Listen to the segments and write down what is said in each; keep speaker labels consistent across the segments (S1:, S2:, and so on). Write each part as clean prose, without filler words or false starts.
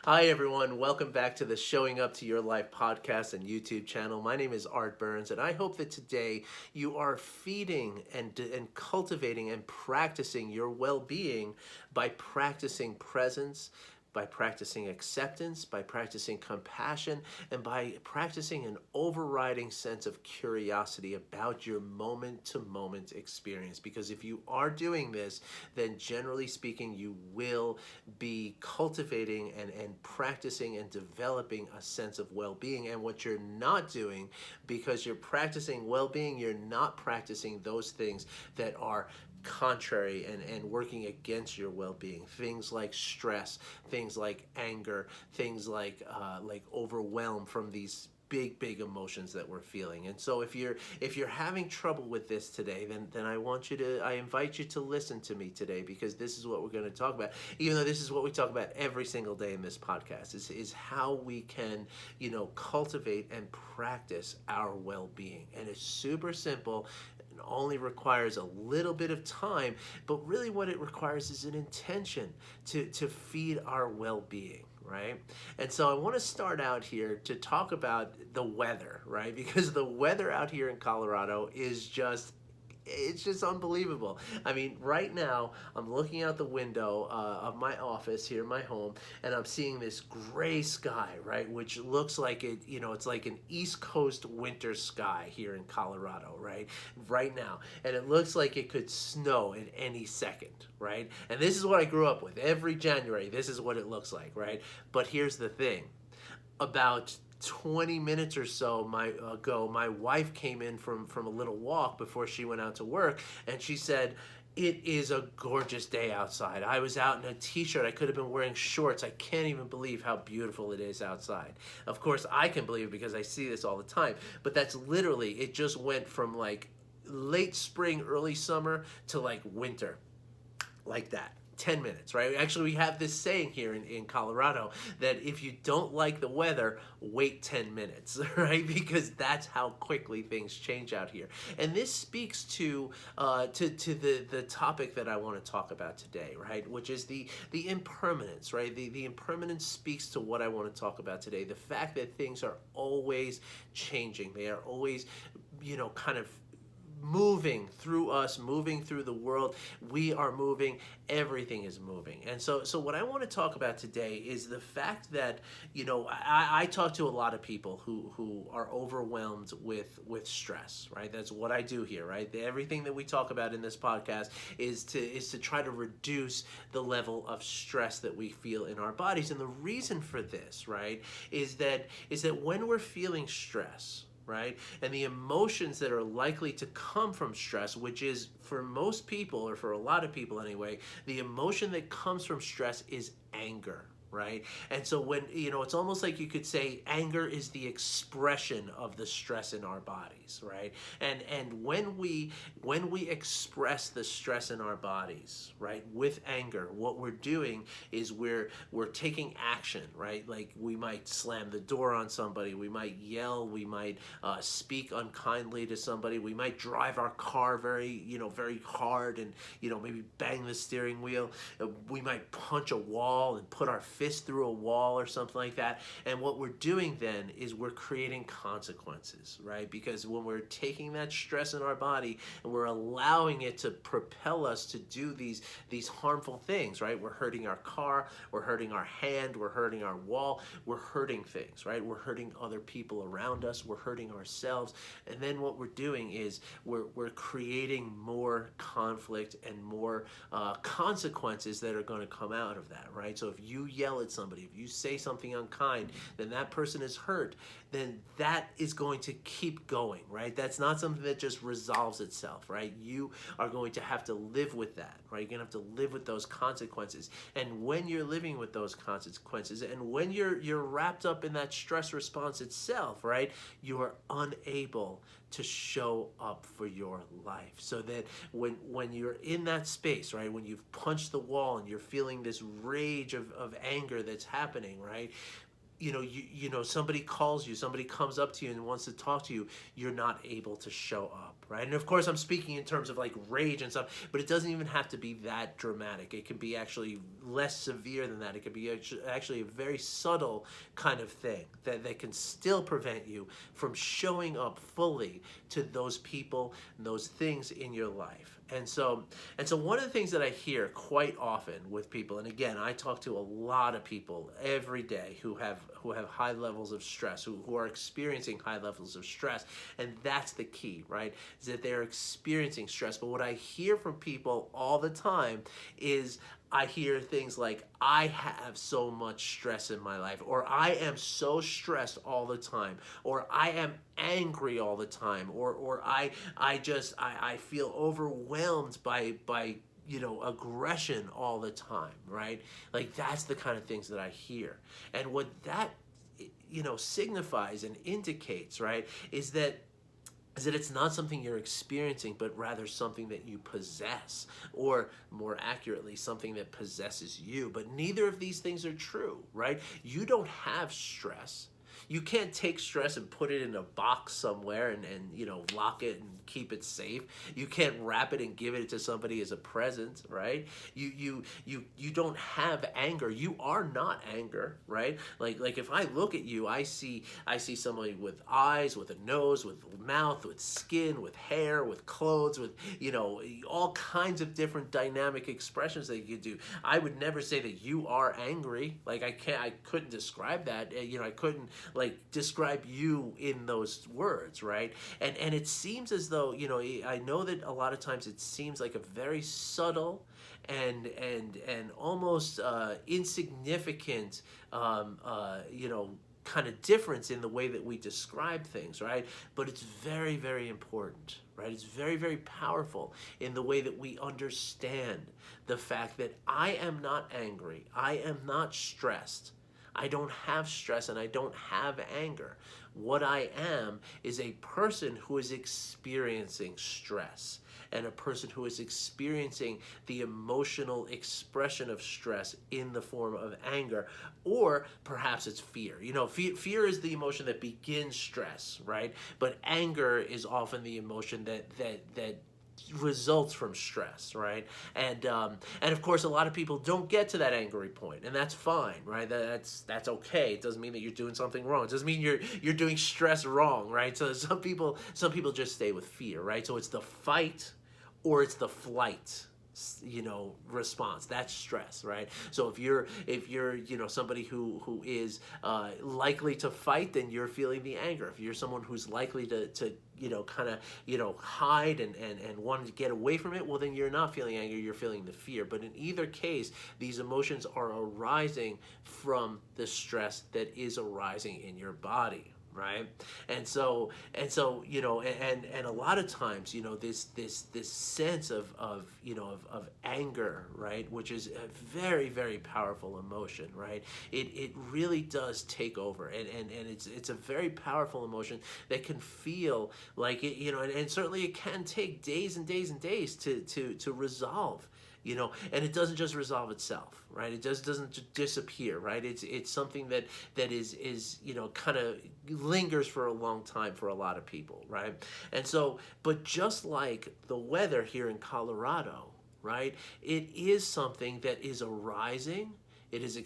S1: Hi, everyone. Welcome back to the Showing Up to Your Life podcast and YouTube channel. My name is Art Burns, and I hope that today you are feeding and cultivating and practicing your well being by practicing presence, by practicing acceptance, by practicing compassion, and by practicing an overriding sense of curiosity about your moment to moment experience. Because if you are doing this, then generally speaking, you will be cultivating and practicing and developing a sense of well being. And what you're not doing, because you're practicing well being, you're not practicing those things that are contrary and working against your well-being. Things like stress, things like anger, things like overwhelm from these big emotions that we're feeling. And so if you're having trouble with this today, then I invite you to listen to me today, because this is what we're going to talk about. Even though this is what we talk about every single day in this podcast, is how we can cultivate and practice our well-being. And it's super simple. It only requires a little bit of time, but really what it requires is an intention to feed our well-being, right? And so I want to start out here to talk about the weather, right? Because the weather out here in Colorado is it's just unbelievable. I mean, right now, I'm looking out the window of my office here in my home, and I'm seeing this gray sky, right? Which looks like it's like an East Coast winter sky here in Colorado, right? Right now. And it looks like it could snow at any second, right? And this is what I grew up with. Every January, this is what it looks like, right? But here's the thing. About 20 minutes or so ago, my wife came in from a little walk before she went out to work, and she said, "It is a gorgeous day outside. I was out in a t-shirt. I could have been wearing shorts. I can't even believe how beautiful it is outside." Of course, I can believe it because I see this all the time, but that's literally, it just went from like late spring, early summer to like winter, like that. 10 minutes, right? Actually, we have this saying here in Colorado that if you don't like the weather, wait 10 minutes, right? Because that's how quickly things change out here. And this speaks to the topic that I want to talk about today, right? Which is the impermanence, right? The impermanence speaks to what I want to talk about today. The fact that things are always changing. They are always, kind of moving through us, moving through the world. We are moving. Everything is moving. And so what I want to talk about today is the fact that, I talk to a lot of people who are overwhelmed with stress, right? That's what I do here, right? Everything that we talk about in this podcast is to try to reduce the level of stress that we feel in our bodies. And the reason for this, right, is that when we're feeling stress, right? And the emotions that are likely to come from stress, which is for most people, or for a lot of people anyway, the emotion that comes from stress is anger. Right? And so when, it's almost like you could say anger is the expression of the stress in our bodies, right? And when we express the stress in our bodies, right, with anger, what we're doing is we're taking action, right? Like we might slam the door on somebody, we might yell, we might speak unkindly to somebody, we might drive our car very hard and maybe bang the steering wheel, we might punch a wall and put our fist through a wall or something like that. And what we're doing then is we're creating consequences, right? Because when we're taking that stress in our body and we're allowing it to propel us to do these harmful things, right? We're hurting our car, we're hurting our hand, we're hurting our wall, we're hurting things, right? We're hurting other people around us, we're hurting ourselves. And then what we're doing is we're creating more conflict and more consequences that are going to come out of that, right? So if you yell at somebody, if you say something unkind, then that person is hurt, then that is going to keep going, right? That's not something that just resolves itself, right? You are going to have to live with that, right? You're going to have to live with those consequences. And when you're living with those consequences, and when you're wrapped up in that stress response itself, right, you are unable to show up for your life. So that when you're in that space, right, when you've punched the wall and you're feeling this rage of anger that's happening, right, somebody calls you, somebody comes up to you and wants to talk to you, you're not able to show up, right? And of course I'm speaking in terms of like rage and stuff, but it doesn't even have to be that dramatic. It can be actually less severe than that. It can be actually a very subtle kind of thing that can still prevent you from showing up fully to those people and those things in your life. And so one of the things that I hear quite often with people, and again, I talk to a lot of people every day who have high levels of stress, who are experiencing high levels of stress, and that's the key, right? Is that they're experiencing stress. But what I hear from people all the time is I hear things like, I have so much stress in my life, or I am so stressed all the time, or I am angry all the time, or I feel overwhelmed by aggression all the time, right? Like that's the kind of things that I hear. And what that signifies and indicates, right, is that it's not something you're experiencing, but rather something that you possess, or more accurately, something that possesses you. But neither of these things are true, right? You don't have stress. You can't take stress and put it in a box somewhere and lock it and keep it safe. You can't wrap it and give it to somebody as a present, right? You don't have anger. You are not anger, right? Like if I look at you, I see somebody with eyes, with a nose, with mouth, with skin, with hair, with clothes, with all kinds of different dynamic expressions that you do. I would never say that you are angry. Like I couldn't describe that. I couldn't describe you in those words, right? And it seems as though, I know that a lot of times it seems like a very subtle and almost insignificant kind of difference in the way that we describe things, right? But it's very, very important, right? It's very, very powerful in the way that we understand the fact that I am not angry, I am not stressed, I don't have stress, and I don't have anger. What I am is a person who is experiencing stress, and a person who is experiencing the emotional expression of stress in the form of anger, or perhaps it's fear. Fear is the emotion that begins stress, right? But anger is often the emotion that results from stress, right? And of course, a lot of people don't get to that angry point, and that's fine, right? That's okay. It doesn't mean that you're doing something wrong. It doesn't mean you're doing stress wrong, right? So some people just stay with fear, right? So it's the fight or it's the flight response. That's stress, right? So if you're somebody who is likely to fight, then you're feeling the anger. If you're someone who's likely to kind of hide and want to get away from it, well, then you're not feeling anger, you're feeling the fear. But in either case, these emotions are arising from the stress that is arising in your body, right? And so and a lot of times, this sense of anger, right, which is a very, very powerful emotion, right? It really does take over, and it's a very powerful emotion that can feel like it, and certainly it can take days and days and days to resolve. And it doesn't just resolve itself, right? It doesn't disappear, right? It's something that is kind of lingers for a long time for a lot of people, right? And so, but just like the weather here in Colorado, right? It is something that is arising. It is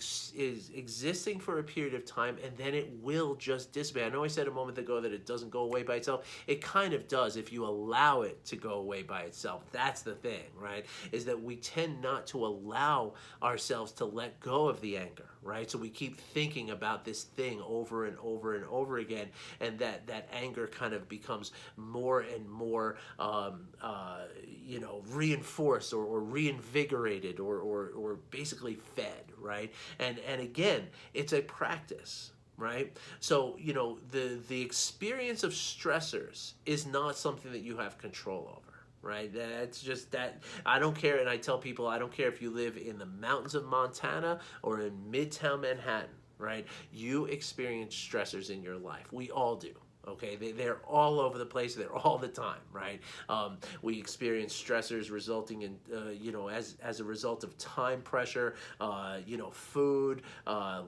S1: existing for a period of time, and then it will just dissipate. I know I said a moment ago that it doesn't go away by itself. It kind of does if you allow it to go away by itself. That's the thing, right? Is that we tend not to allow ourselves to let go of the anger, right? So we keep thinking about this thing over and over and over again, and that anger kind of becomes more and more reinforced or reinvigorated or basically fed, right? And again, it's a practice, right? So the experience of stressors is not something that you have control over, right? That's just that. I don't care, and I tell people, I don't care if you live in the mountains of Montana or in Midtown Manhattan, right? You experience stressors in your life. We all do. Okay, they're all over the place. They're all the time, right? We experience stressors resulting in, as a result of time pressure, food,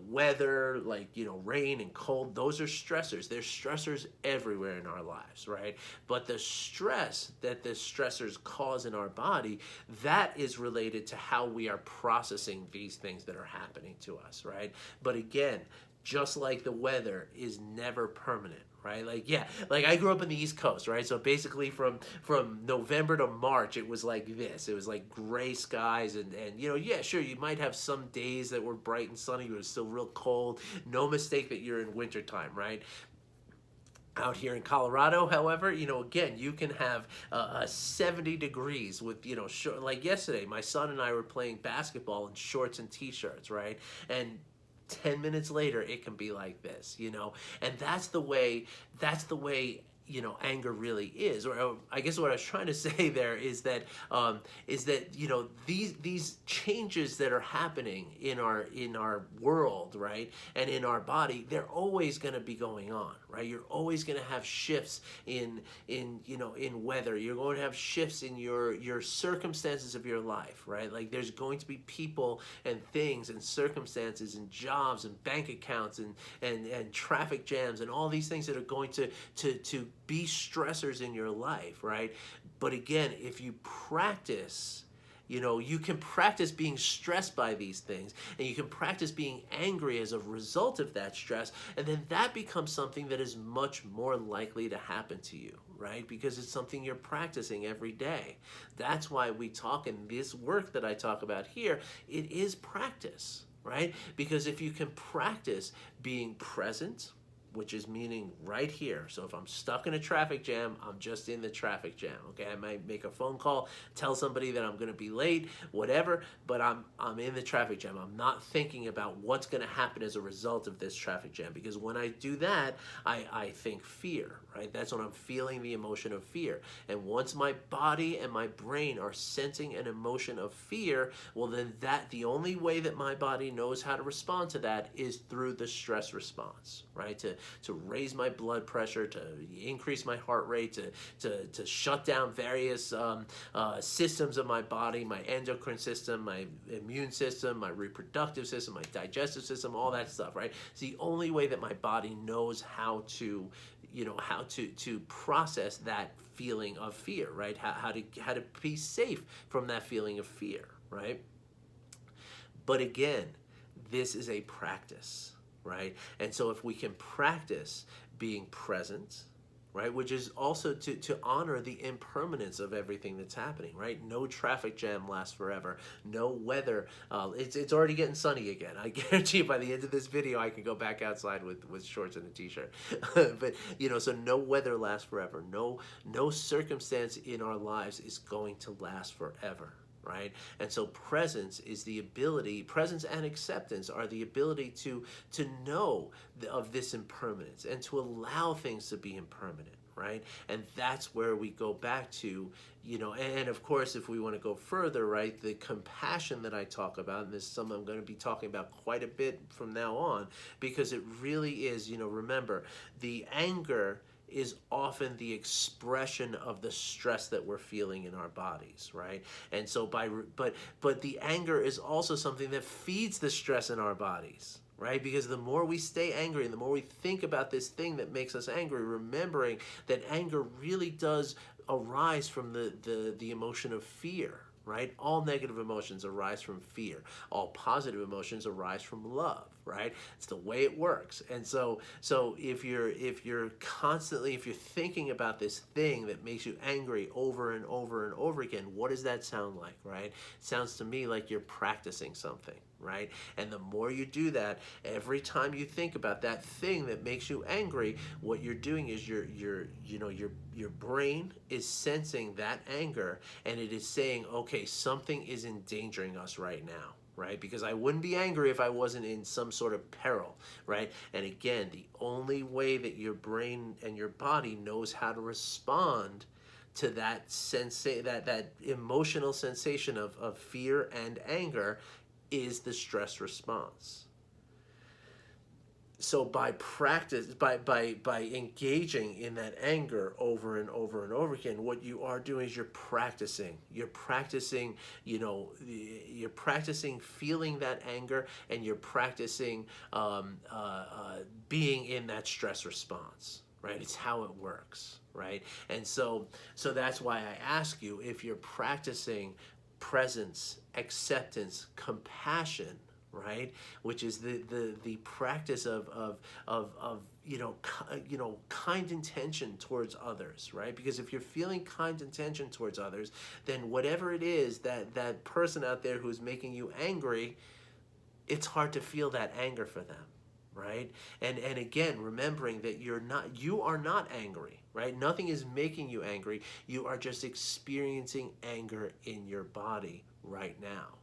S1: weather, like, rain and cold. Those are stressors. There's stressors everywhere in our lives, right? But the stress that the stressors cause in our body, that is related to how we are processing these things that are happening to us, right? But again, just like the weather is never permanent, right? Like, yeah, like I grew up in the East Coast, right? So basically from November to March, it was like this. It was like gray skies and yeah, sure, you might have some days that were bright and sunny, but it was still real cold. No mistake that you're in wintertime, right? Out here in Colorado, however, again, you can have 70 degrees with, short, like yesterday, my son and I were playing basketball in shorts and t-shirts, right? And 10 minutes later, it can be like this, and that's the way anger really is. Or I guess what I was trying to say there is that these changes that are happening in our world, right, and in our body, they're always going to be going on, right? You're always going to have shifts in weather. You're going to have shifts in your circumstances of your life, right? Like there's going to be people and things and circumstances and jobs and bank accounts and traffic jams and all these things that are going to be stressors in your life, right? But again, if you practice, you can practice being stressed by these things, and you can practice being angry as a result of that stress, and then that becomes something that is much more likely to happen to you, right? Because it's something you're practicing every day. That's why we talk in this work that I talk about here, it is practice, right? Because if you can practice being present, which is meaning right here. So if I'm stuck in a traffic jam, I'm just in the traffic jam. Okay, I might make a phone call, tell somebody that I'm going to be late, whatever, but I'm in the traffic jam. I'm not thinking about what's going to happen as a result of this traffic jam, because when I do that, I think fear, right? That's when I'm feeling the emotion of fear. And once my body and my brain are sensing an emotion of fear, well then the only way that my body knows how to respond to that is through the stress response, right? To raise my blood pressure, to increase my heart rate, to shut down various systems of my body, my endocrine system, my immune system, my reproductive system, my digestive system, all that stuff, right? It's the only way that my body knows how to process that feeling of fear, right? How to be safe from that feeling of fear, right? But again, this is a practice, right? And so if we can practice being present, right, which is also to honor the impermanence of everything that's happening, right? No traffic jam lasts forever. No weather. It's already getting sunny again. I guarantee you by the end of this video, I can go back outside with shorts and a t-shirt. But, so no weather lasts forever. No circumstance in our lives is going to last forever. Right? And so presence and acceptance are the ability to know of this impermanence and to allow things to be impermanent, right? And that's where we go back to, and of course, if we want to go further, right, the compassion that I talk about, and this is something I'm going to be talking about quite a bit from now on, because it really is, remember, the anger is often the expression of the stress that we're feeling in our bodies, right? And so but the anger is also something that feeds the stress in our bodies, right? Because the more we stay angry and the more we think about this thing that makes us angry, remembering that anger really does arise from the emotion of fear, right? All negative emotions arise from fear. All positive emotions arise from love, right? It's the way it works. And so if you're thinking about this thing that makes you angry over and over and over again, what does that sound like, right? It sounds to me like you're practicing something, right? And the more you do that, every time you think about that thing that makes you angry, what you're doing is your brain is sensing that anger, and it is saying, okay, something is endangering us right now, right? Because I wouldn't be angry if I wasn't in some sort of peril, right? And again, the only way that your brain and your body knows how to respond to that that emotional sensation of fear and anger is the stress response. so by practice, by engaging in that anger over and over and over again, what you are doing is you're practicing. You're practicing, you're practicing feeling that anger, and you're practicing being in that stress response. Right? It's how it works. Right? And so that's why I ask you if you're practicing presence, acceptance, compassion, right? Which is the practice of kind intention towards others, right? Because if you're feeling kind intention towards others, then whatever it is that person out there who's making you angry, it's hard to feel that anger for them, right? And again, remembering that you are not angry, right? Nothing is making you angry. You are just experiencing anger in your body right now,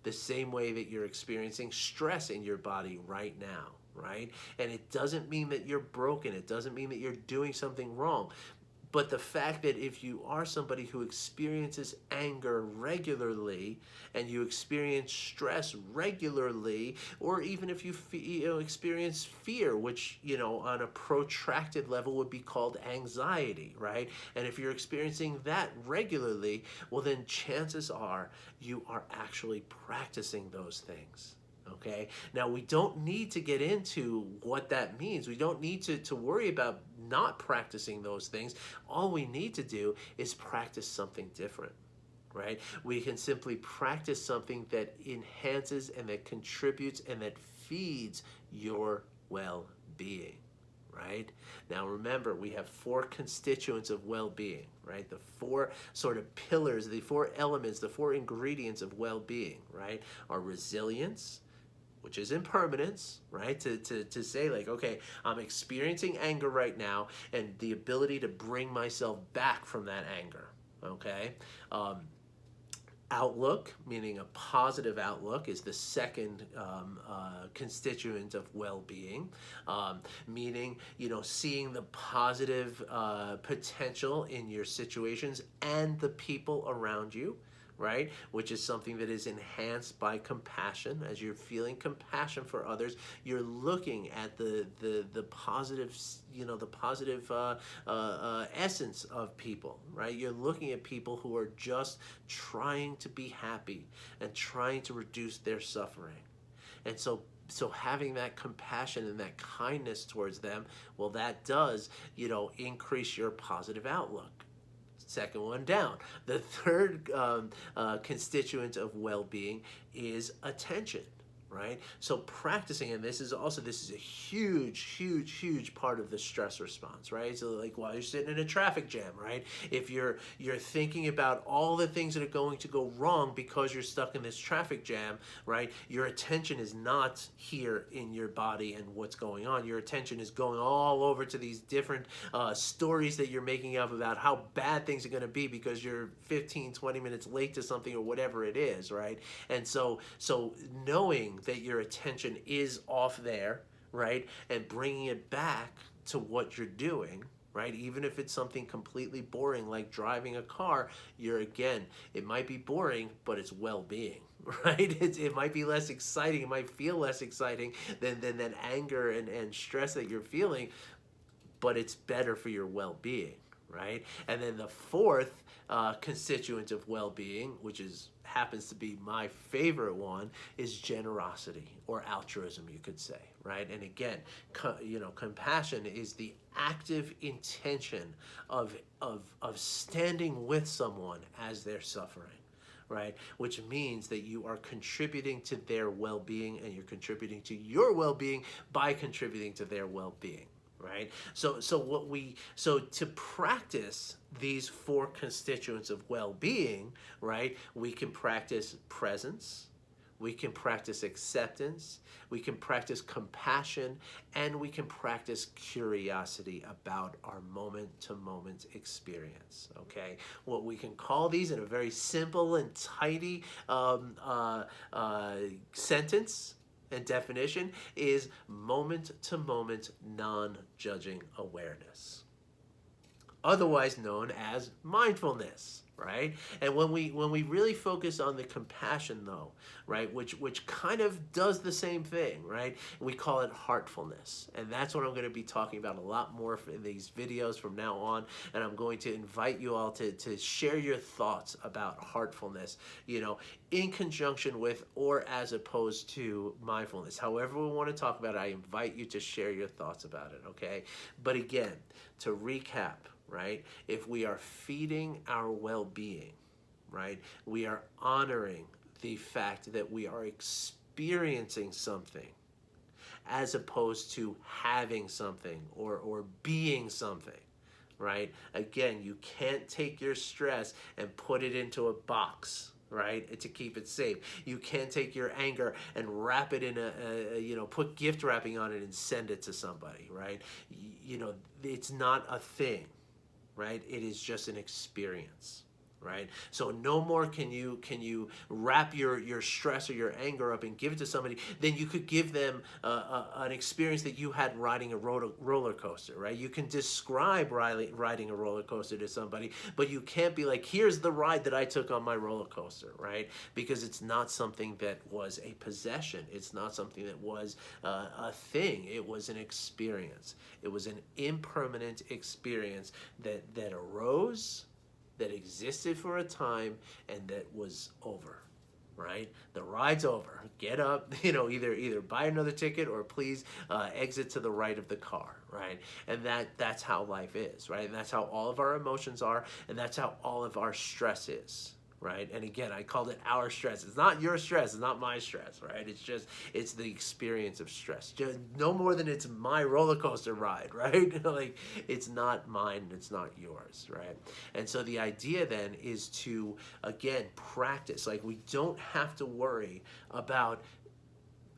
S1: the same way that you're experiencing stress in your body right now, right? And it doesn't mean that you're broken. It doesn't mean that you're doing something wrong. But the fact that if you are somebody who experiences anger regularly, and you experience stress regularly, or even if you experience fear, which on a protracted level would be called anxiety, right? And if you're experiencing that regularly, well, then chances are you are actually practicing those things. Okay. Now, we don't need to get into what that means. We don't need to worry about not practicing those things. All we need to do is practice something different, right? We can simply practice something that enhances and that contributes and that feeds your well-being, right? Now, remember, we have 4 constituents of well-being, right? The 4 sort of pillars, the 4 elements, the 4 ingredients of well-being, right, are resilience, which is impermanence, right? To say like, okay, I'm experiencing anger right now, and the ability to bring myself back from that anger, okay? Outlook, meaning a positive outlook, is the second constituent of well-being, meaning, seeing the positive potential in your situations and the people around you, right? Which is something that is enhanced by compassion. As you're feeling compassion for others, you're looking at the positive, the positive essence of people, right? You're looking at people who are just trying to be happy and trying to reduce their suffering. And so having that compassion and that kindness towards them, well, that does, increase your positive outlook. Second one down. The third constituent of well-being is attention, right? So practicing, and this is a huge part of the stress response, right? So like while you're sitting in a traffic jam, right? If you're thinking about all the things that are going to go wrong because you're stuck in this traffic jam, right? Your attention is not here in your body and what's going on. Your attention is going all over to these different stories that you're making up about how bad things are going to be because you're 15-20 minutes late to something or whatever it is, right? And so knowing that your attention is off there, right, and bringing it back to what you're doing, right, even if it's something completely boring like driving a car, it might be boring, but it's well-being, right? It might be less exciting, it might feel less exciting than that anger and stress that you're feeling, but it's better for your well-being, right? And then the fourth constituent of well-being, which happens to be my favorite one, is generosity or altruism, you could say, right? And again, compassion is the active intention of standing with someone as they're suffering, right? Which means that you are contributing to their well-being, and you're contributing to your well-being by contributing to their well-being. Right? So to practice these 4 constituents of well-being, right, we can practice presence, we can practice acceptance, we can practice compassion, and we can practice curiosity about our moment-to-moment experience, okay? What we can call these in a very simple and tidy sentence and definition is moment-to-moment non-judging awareness, otherwise known as mindfulness, right? And when we really focus on the compassion though, right, which kind of does the same thing, right? We call it heartfulness. And that's what I'm going to be talking about a lot more in these videos from now on. And I'm going to invite you all to share your thoughts about heartfulness, in conjunction with or as opposed to mindfulness. However we want to talk about it, I invite you to share your thoughts about it, okay? But again, to recap, right? If we are feeding our well-being, right? We are honoring the fact that we are experiencing something as opposed to having something or being something, right? Again, you can't take your stress and put it into a box, right, to keep it safe. You can't take your anger and wrap it in put gift wrapping on it and send it to somebody, right? It's not a thing, right? It is just an experience, right? So no more can you wrap your stress or your anger up and give it to somebody. Then you could give them an experience that you had riding a roller coaster, right? You can describe riding a roller coaster to somebody, but you can't be like, here's the ride that I took on my roller coaster, right? Because it's not something that was a possession. It's not something that was a thing. It was an experience. It was an impermanent experience that arose, that existed for a time, and that was over, right? The ride's over. Get up, either buy another ticket or please exit to the right of the car, right? And that's how life is, right? And that's how all of our emotions are, and that's how all of our stress is, right? And again, I called it our stress. It's not your stress. It's not my stress, right? It's the experience of stress. Just no more than it's my roller coaster ride, right? Like, it's not mine. It's not yours, right? And so the idea then is to, again, practice. Like, we don't have to worry about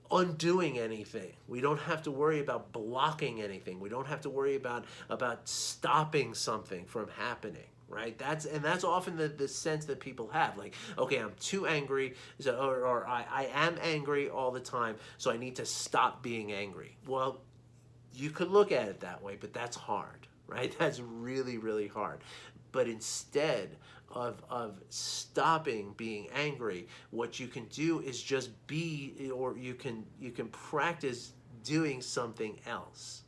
S1: undoing anything. We don't have to worry about blocking anything. We don't have to worry about stopping something from happening, right? That's often the sense that people have, like, okay, I'm too angry, or I am angry all the time, so I need to stop being angry. Well, you could look at it that way, but that's hard, right? That's really, really hard. But instead of stopping being angry, what you can do is just be, or you can practice doing something else,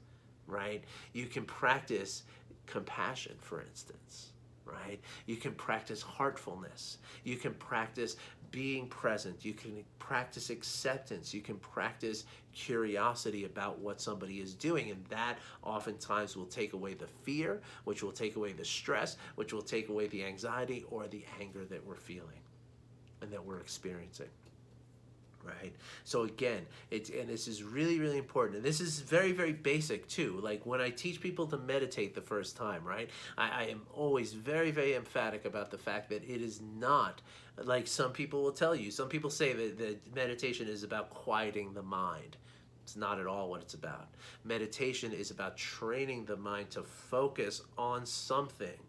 S1: right? You can practice compassion, for instance, right? You can practice heartfulness. You can practice being present. You can practice acceptance. You can practice curiosity about what somebody is doing, and that oftentimes will take away the fear, which will take away the stress, which will take away the anxiety or the anger that we're feeling and that we're experiencing. Right? So again, and this is really, really important. And this is very, very basic too. Like when I teach people to meditate the first time, right? I am always very, very emphatic about the fact that it is not like some people will tell you. Some people say that meditation is about quieting the mind. It's not at all what it's about. Meditation is about training the mind to focus on something.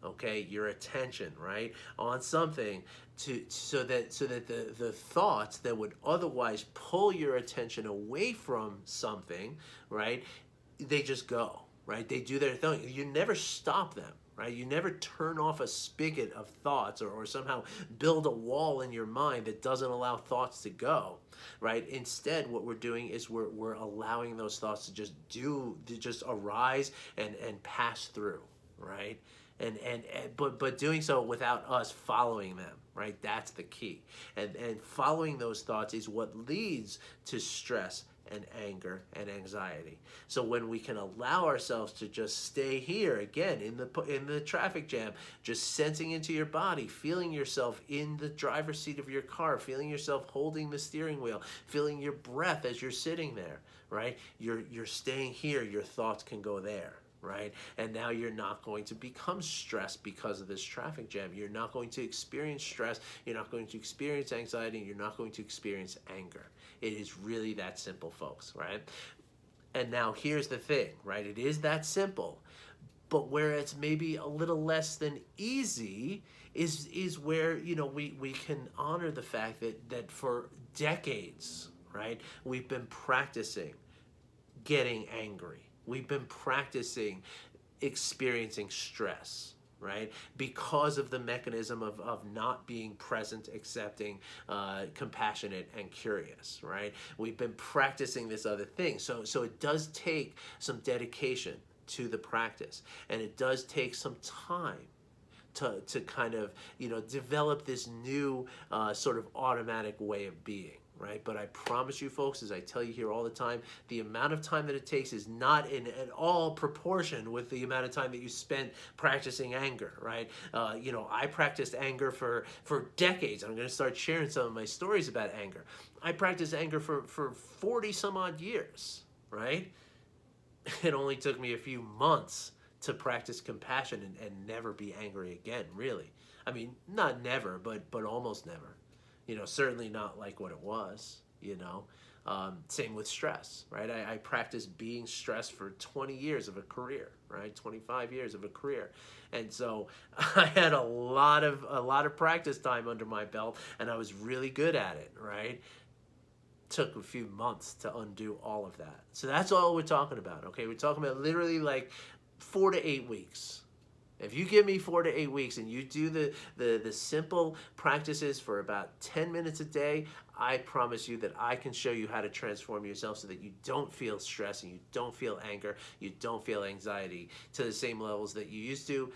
S1: Okay, your attention, right, on something, so that the thoughts that would otherwise pull your attention away from something, right, they just go, right? They do their thing. You never stop them, right? You never turn off a spigot of thoughts or somehow build a wall in your mind that doesn't allow thoughts to go, right? Instead, what we're doing is we're allowing those thoughts to just arise and pass through, right? But doing so without us following them, right? That's the key. And following those thoughts is what leads to stress and anger and anxiety. So when we can allow ourselves to just stay here again in the traffic jam, just sensing into your body, feeling yourself in the driver's seat of your car, feeling yourself holding the steering wheel, feeling your breath as you're sitting there, right? You're staying here, your thoughts can go there. Right? And now you're not going to become stressed because of this traffic jam. You're not going to experience stress. You're not going to experience anxiety. You're not going to experience anger. It is really that simple, folks, right? And now here's the thing, right? It is that simple, but where it's maybe a little less than easy is where, we can honor the fact that for decades, right, we've been practicing getting angry. We've been practicing experiencing stress, right? Because of the mechanism of not being present, accepting, compassionate, and curious, right? We've been practicing this other thing. So it does take some dedication to the practice, and it does take some time to kind of, develop this new sort of automatic way of being, right? But I promise you folks, as I tell you here all the time, the amount of time that it takes is not in at all proportion with the amount of time that you spend practicing anger, right? I practiced anger for decades. I'm going to start sharing some of my stories about anger. I practiced anger for 40 some odd years, right? It only took me a few months to practice compassion and never be angry again, really. I mean, not never, but almost never. Certainly not like what it was, Same with stress, right? I practiced being stressed for 20 years of a career, right? 25 years of a career. And so I had a lot of practice time under my belt, and I was really good at it, right? Took a few months to undo all of that. So that's all we're talking about, okay? We're talking about literally like 4 to 8 weeks. If you give me 4 to 8 weeks and you do the simple practices for about 10 minutes a day, I promise you that I can show you how to transform yourself so that you don't feel stress and you don't feel anger, you don't feel anxiety to the same levels that you used to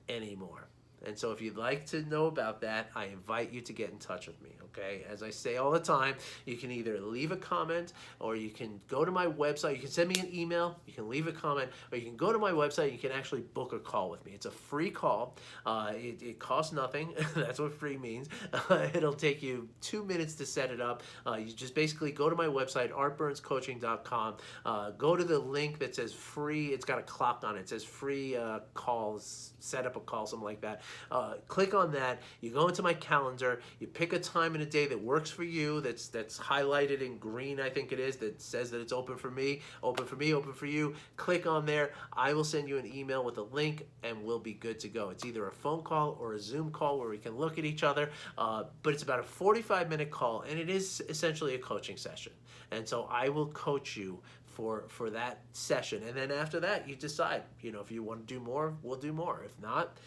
S1: anymore. And so if you'd like to know about that, I invite you to get in touch with me, okay? As I say all the time, you can either leave a comment or you can go to my website. You can send me an email, you can leave a comment, or you can go to my website. You can actually book a call with me. It's a free call. It costs nothing. That's what free means. It'll take you 2 minutes to set it up. You just basically go to my website, artburnscoaching.com. Go to the link that says free. It's got a clock on it. It says free calls, set up a call, something like that. Click on that. You go into my calendar. You pick a time in a day that works for you. That's highlighted in green, I think it is. That says that it's open for me, open for me, open for you. Click on there. I will send you an email with a link, and we'll be good to go. It's either a phone call or a Zoom call where we can look at each other. But it's about a 45-minute call, and it is essentially a coaching session. And so I will coach you for that session, and then after that you decide, if you want to do more, we'll do more. If not,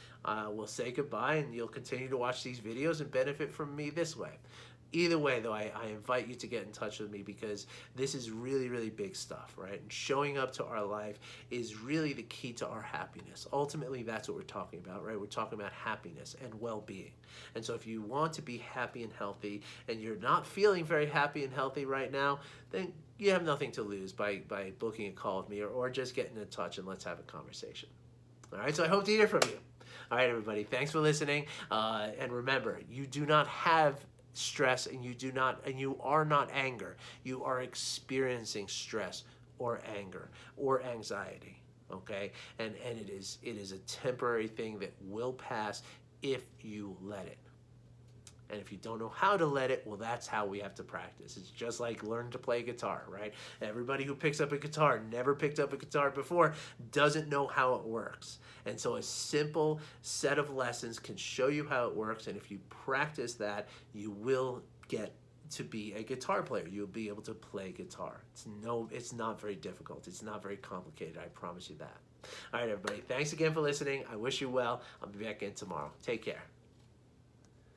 S1: we'll say goodbye, and you'll continue to watch these videos and benefit from me this way. Either way, though, I invite you to get in touch with me, because this is really, really big stuff, right? And showing up to our life is really the key to our happiness. Ultimately, that's what we're talking about, right? We're talking about happiness and well-being. And so if you want to be happy and healthy, and you're not feeling very happy and healthy right now, then you have nothing to lose by booking a call with me, or just getting in touch and let's have a conversation. All right, so I hope to hear from you. All right, everybody, thanks for listening. And remember, you do not have stress, and you are not anger. You are experiencing stress or anger or anxiety, okay? And it is a temporary thing that will pass if you let it. And if you don't know how to let it, well, that's how we have to practice. It's just like learning to play guitar, right? Everybody who picks up a guitar, never picked up a guitar before, doesn't know how it works. And so a simple set of lessons can show you how it works. And if you practice that, you will get to be a guitar player. You'll be able to play guitar. It's not very difficult. It's not very complicated. I promise you that. All right, everybody. Thanks again for listening. I wish you well. I'll be back in tomorrow. Take care.